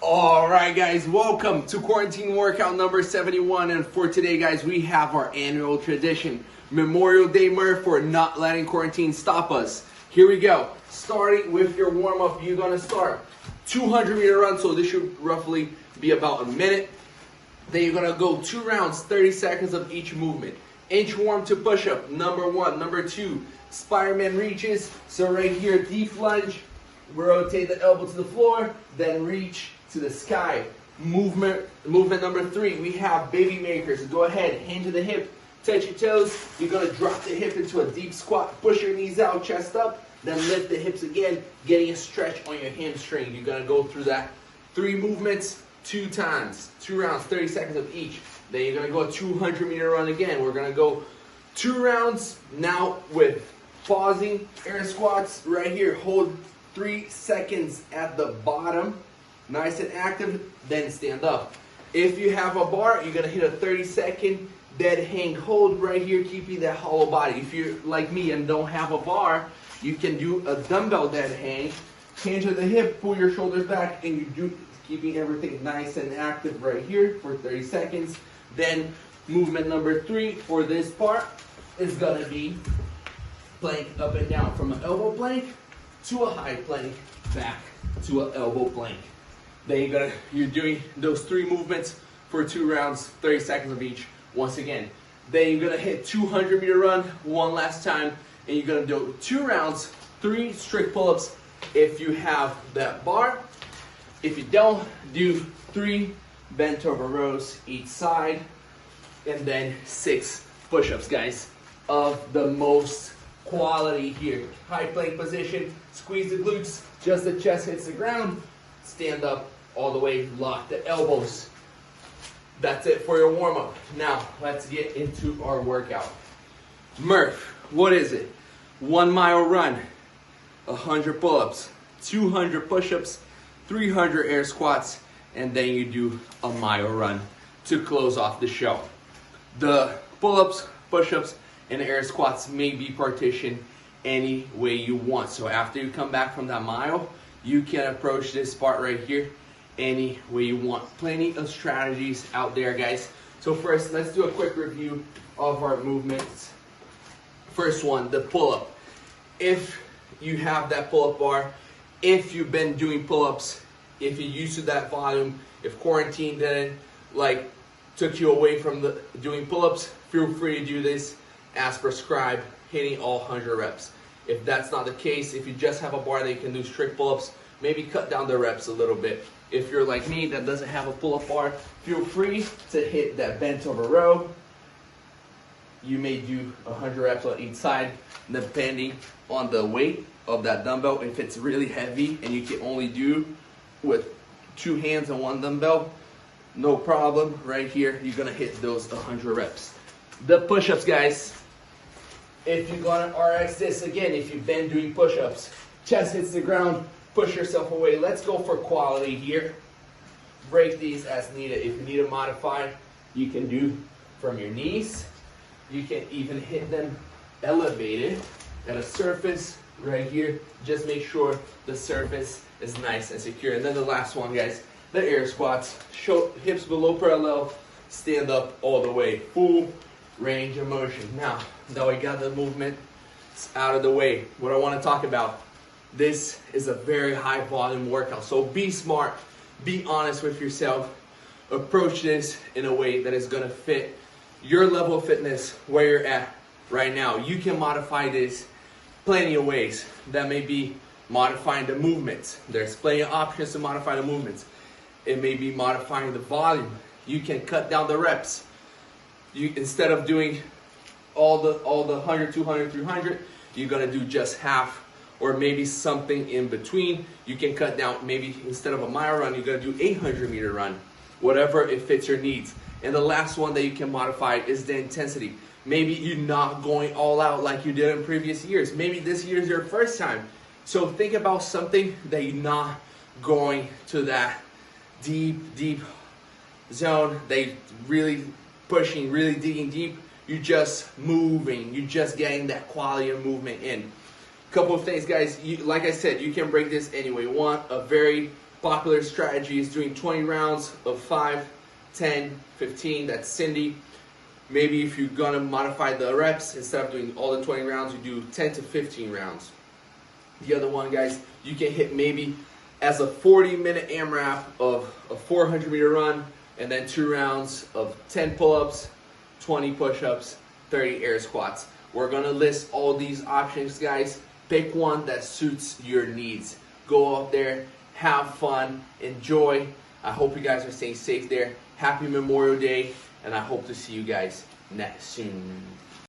All right, guys, welcome to quarantine workout number 71. And for today, guys, we have our annual tradition, Memorial Day Murph, for not letting quarantine stop us. Here we go. Starting with your warm-up, you're going to start 200-meter run, so this should roughly be about a minute. Then you're going to go 2 rounds, 30 seconds of each movement. Inchworm to push-up, number 1. Number 2, Spider-Man reaches. So right here, deep lunge, rotate the elbow to the floor, then reach to the sky. Movement number 3, we have baby makers. Go ahead, hand to the hip, touch your toes. You're gonna drop the hip into a deep squat, push your knees out, chest up, then lift the hips again, getting a stretch on your hamstring. You're gonna go through that 3 movements 2 times, 2 rounds, 30 seconds of each. Then you're gonna go a 200-meter run again. We're gonna go 2 rounds now with pausing air squats right here. Hold 3 seconds at the bottom, nice and active, then stand up. If you have a bar, you're gonna hit a 30-second dead hang hold right here, keeping that hollow body. If you're like me and don't have a bar, you can do a dumbbell dead hang, hand to the hip, pull your shoulders back, and you do keeping everything nice and active right here for 30 seconds. Then movement number 3 for this part is gonna be plank up and down, from an elbow plank to a high plank, back to an elbow plank. Then you're doing those 3 movements for 2 rounds, 30 seconds of each, once again. Then you're gonna hit 200-meter run one last time, and you're gonna do 2 rounds, 3 strict pull-ups if you have that bar. If you don't, do 3 bent over rows each side, and then 6 push-ups, guys, of the most quality here. High plank position, squeeze the glutes, just the chest hits the ground, stand up all the way, lock the elbows. That's it for your warm-up. Now, let's get into our workout. Murph, what is it? 1 mile run, 100 pull-ups, 200 push-ups, 300 air squats, and then you do a mile run to close off the show. The pull-ups, push-ups, and air squats may be partitioned any way you want. So after you come back from that mile, you can approach this part right here any way you want. Plenty of strategies out there, guys. So first, let's do a quick review of our movements. First one, the pull-up. If you have that pull-up bar, if you've been doing pull-ups, if you're used to that volume, if quarantine didn't took you away from doing pull-ups, feel free to do this as prescribed, hitting all 100 reps. If that's not the case, if you just have a bar that you can do strict pull-ups, maybe cut down the reps a little bit. If you're like me that doesn't have a pull-up bar, feel free to hit that bent over row. You may do 100 reps on each side, depending on the weight of that dumbbell. If it's really heavy and you can only do with 2 hands and 1 dumbbell, no problem. Right here, you're gonna hit those 100 reps. The push-ups, guys. If you're gonna RX this again, if you've been doing push-ups, chest hits the ground, push yourself away. Let's go for quality here. Break these as needed. If you need to modify, you can do from your knees. You can even hit them elevated at a surface right here. Just make sure the surface is nice and secure. And then the last one, guys, the air squats. Hips below parallel, stand up all the way. Full range of motion. Now that we got the movement out of the way, what I want to talk about, this is a very high volume workout. So be smart, be honest with yourself, approach this in a way that is going to fit your level of fitness where you're at right now. You can modify this plenty of ways. That may be modifying the movements. There's plenty of options to modify the movements. It may be modifying the volume. You can cut down the reps. Instead of doing all the 100, 200, 300, you're gonna do just half, or maybe something in between. You can cut down, maybe instead of a mile run, you're gonna do 800-meter run, whatever it fits your needs. And the last one that you can modify is the intensity. Maybe you're not going all out like you did in previous years. Maybe this year is your first time. So think about something that you're not going to that deep zone, they really pushing, really digging deep. You're just moving. You're just getting that quality of movement in. Couple of things, guys. Like I said, you can break this any way you want. A very popular strategy is doing 20 rounds of 5, 10, 15. That's Cindy. Maybe if you're gonna modify the reps, instead of doing all the 20 rounds, you do 10 to 15 rounds. The other one, guys, you can hit maybe as a 40-minute AMRAP of a 400-meter run, and then 2 rounds of 10 pull-ups, 20 push-ups, 30 air squats. We're gonna list all these options, guys. Pick one that suits your needs. Go out there, have fun, enjoy. I hope you guys are staying safe there. Happy Memorial Day, and I hope to see you guys next soon.